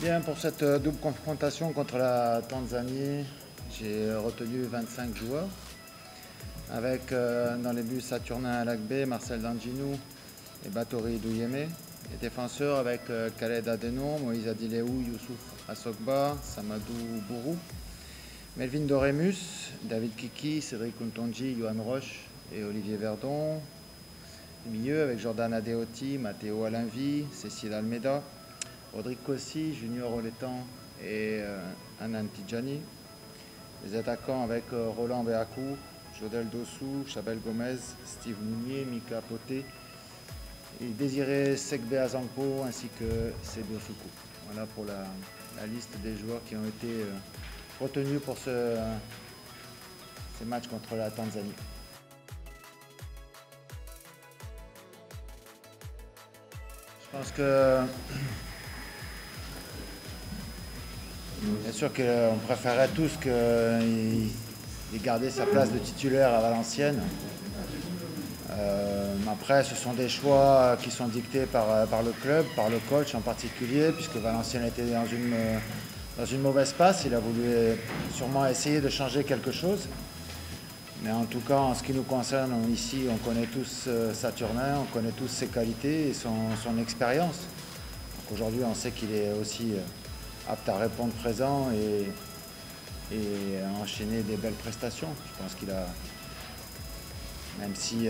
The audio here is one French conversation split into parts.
Bien, pour cette double confrontation contre la Tanzanie, j'ai retenu 25 joueurs avec dans les buts Saturnin Alakbe, Marcel Danginou et Batori Douyeme. Les défenseurs avec Khaled Adenon, Moïse Adileou, Youssouf Assogba, Samadou Bourou, Melvin Doremus, David Kiki, Cédric Kuntonji, Johan Roche et Olivier Verdon. Le milieu avec Jordan Adeoti, Matteo Alinvi, Cécile Almeida, Rodrigue Kossi, Junior Oletan et Anan Tidjani. Les attaquants avec Roland Beakou, Jodel Dossou, Chabel Gomez, Steve Mounier, Mika Poté et Désiré Sekbe Azanko ainsi que Sebo Soukou. Voilà pour la liste des joueurs qui ont été retenus pour ces matchs contre la Tanzanie. Je pense que bien sûr qu'on préférerait tous qu'il gardait sa place de titulaire à Valenciennes. Après, ce sont des choix qui sont dictés par le club, par le coach en particulier, puisque Valenciennes était dans une mauvaise passe. Il a voulu sûrement essayer de changer quelque chose. Mais en tout cas, en ce qui nous concerne, ici, on connaît tous Saturnin, on connaît tous ses qualités et son expérience. Aujourd'hui, on sait qu'il est aussi apte à répondre présent et à enchaîner des belles prestations. Je pense qu'il a, même si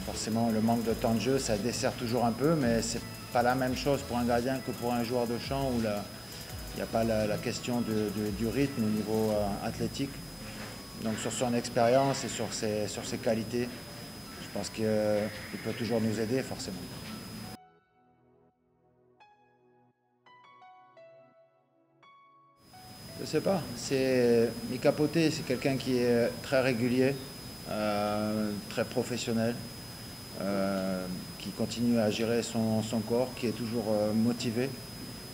forcément le manque de temps de jeu, ça dessert toujours un peu, mais c'est pas la même chose pour un gardien que pour un joueur de champ où il n'y a pas la question du rythme au niveau athlétique. Donc sur son expérience et sur ses qualités, je pense qu'il peut toujours nous aider forcément. Je ne sais pas, Mika Poté, c'est quelqu'un qui est très régulier, très professionnel, qui continue à gérer son corps, qui est toujours motivé.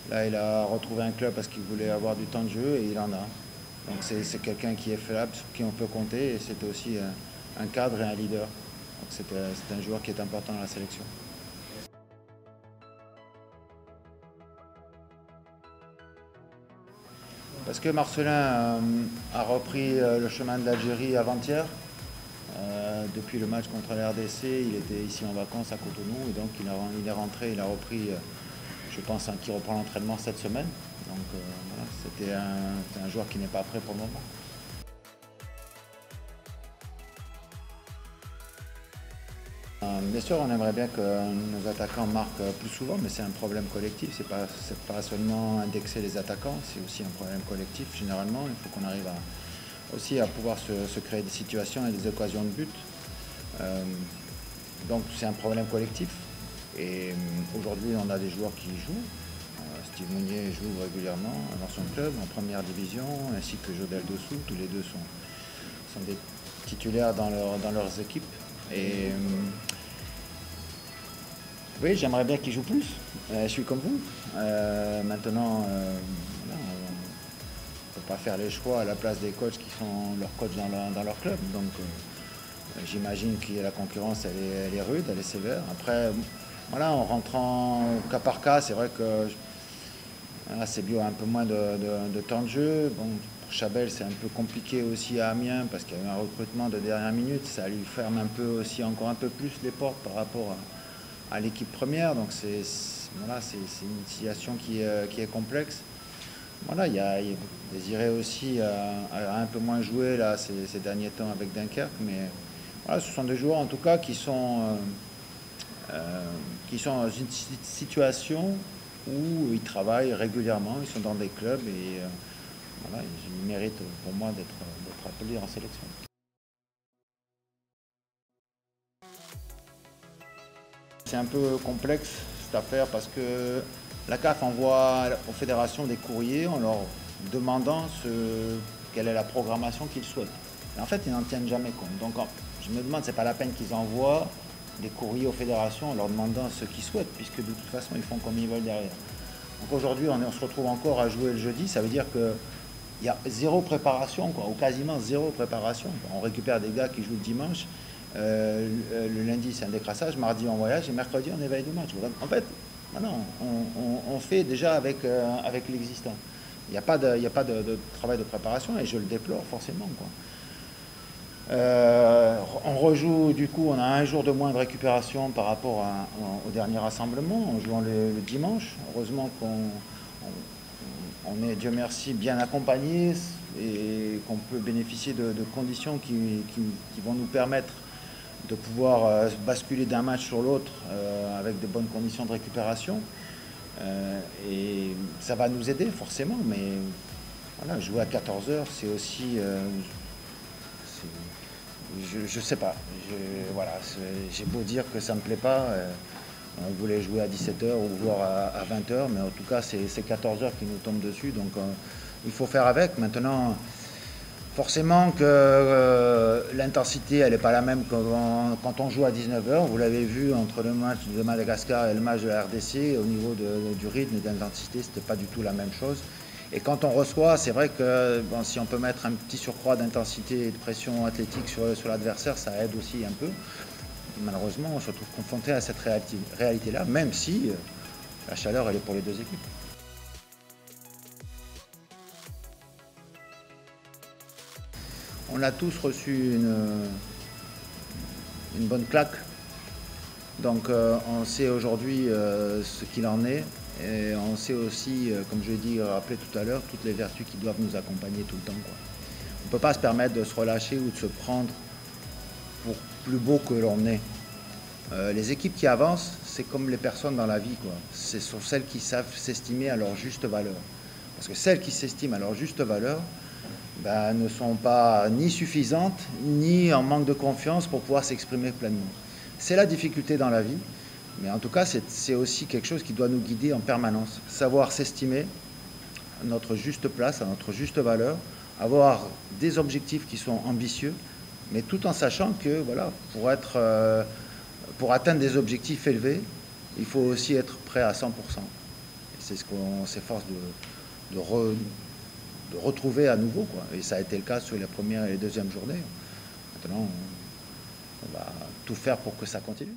Là, il a retrouvé un club parce qu'il voulait avoir du temps de jeu et il en a. Donc c'est quelqu'un qui est fiable, sur qui on peut compter et c'était aussi un cadre et un leader. Donc c'est un joueur qui est important dans la sélection. Parce que Marcelin a repris le chemin de l'Algérie avant-hier. Depuis le match contre la RDC, il était ici en vacances à Cotonou et donc il est rentré, il a repris, je pense, qui reprend l'entraînement cette semaine. Donc voilà, c'était un joueur qui n'est pas prêt pour le moment. Bien sûr, on aimerait bien que nos attaquants marquent plus souvent, mais c'est un problème collectif. C'est pas seulement indexer les attaquants, c'est aussi un problème collectif. Généralement, il faut qu'on arrive aussi à pouvoir se créer des situations et des occasions de but. Donc c'est un problème collectif. Et aujourd'hui, on a des joueurs qui jouent. Steve Mounier joue régulièrement dans son club en première division, ainsi que Jodel Dossou. Tous les deux sont des titulaires dans leurs équipes. Et oui, j'aimerais bien qu'ils jouent plus. Je suis comme vous. Maintenant, voilà, on ne peut pas faire les choix à la place des coachs qui sont leurs coachs dans leur club. Donc j'imagine que la concurrence, elle est rude, elle est sévère. Après, voilà, en rentrant au cas par cas, c'est vrai que c'est bien un peu moins de temps de jeu. Bon, pour Chabel, c'est un peu compliqué aussi à Amiens parce qu'il y a eu un recrutement de dernière minute. Ça lui ferme un peu aussi, encore un peu plus les portes par rapport à l'équipe première. Donc voilà, c'est une situation qui est complexe. Voilà, il y a Désiré aussi a un peu moins joué là, ces derniers temps avec Dunkerque. Mais voilà, ce sont des joueurs en tout cas qui sont dans une situation où ils travaillent régulièrement, ils sont dans des clubs et voilà, ils méritent pour moi d'être appelés en sélection. C'est un peu complexe cette affaire parce que la CAF envoie aux fédérations des courriers en leur demandant quelle est la programmation qu'ils souhaitent. Et en fait, ils n'en tiennent jamais compte. Donc je me demande, c'est pas la peine qu'ils envoient des courriers aux fédérations en leur demandant ce qu'ils souhaitent, puisque de toute façon, ils font comme ils veulent derrière. Donc aujourd'hui, on se retrouve encore à jouer le jeudi, ça veut dire qu'il y a zéro préparation, quoi, ou quasiment zéro préparation. On récupère des gars qui jouent le dimanche, le lundi c'est un décrassage, mardi on voyage et mercredi on éveille du match. En fait, Non, on fait déjà avec l'existant. Il n'y a pas de travail de préparation et je le déplore forcément, quoi. On rejoue, du coup, on a un jour de moins de récupération par rapport au dernier rassemblement, en jouant le dimanche. Heureusement on est, Dieu merci, bien accompagné et qu'on peut bénéficier de conditions qui vont nous permettre de pouvoir basculer d'un match sur l'autre avec de bonnes conditions de récupération. Et ça va nous aider forcément, mais voilà, jouer à 14 heures, c'est aussi... je sais pas. Voilà, j'ai beau dire que ça me plaît pas. On voulait jouer à 17 heures ou voire à 20 heures, mais en tout cas, c'est 14 heures qui nous tombent dessus. Donc, il faut faire avec. Maintenant, forcément que l'intensité, elle n'est pas la même quand on joue à 19 heures. Vous l'avez vu entre le match de Madagascar et le match de la RDC, au niveau du rythme et de l'intensité, c'était pas du tout la même chose. Et quand on reçoit, c'est vrai que bon, si on peut mettre un petit surcroît d'intensité et de pression athlétique sur l'adversaire, ça aide aussi un peu. Malheureusement, on se retrouve confronté à cette réalité-là, même si la chaleur, elle est pour les deux équipes. On a tous reçu une bonne claque. Donc on sait aujourd'hui ce qu'il en est. Et on sait aussi, comme je l'ai dit, rappelé tout à l'heure, toutes les vertus qui doivent nous accompagner tout le temps, quoi. On ne peut pas se permettre de se relâcher ou de se prendre pour plus beau que l'on est. Les équipes qui avancent, c'est comme les personnes dans la vie, quoi. Ce sont celles qui savent s'estimer à leur juste valeur. Parce que celles qui s'estiment à leur juste valeur, ben, ne sont pas ni suffisantes, ni en manque de confiance pour pouvoir s'exprimer pleinement. C'est la difficulté dans la vie, mais en tout cas, c'est aussi quelque chose qui doit nous guider en permanence. Savoir s'estimer à notre juste place, à notre juste valeur, avoir des objectifs qui sont ambitieux, mais tout en sachant que voilà, pour atteindre des objectifs élevés, il faut aussi être prêt à 100%. Et c'est ce qu'on s'efforce de retrouver à nouveau, quoi. Et ça a été le cas sur les premières et les deuxièmes journées. Maintenant, on va tout faire pour que ça continue.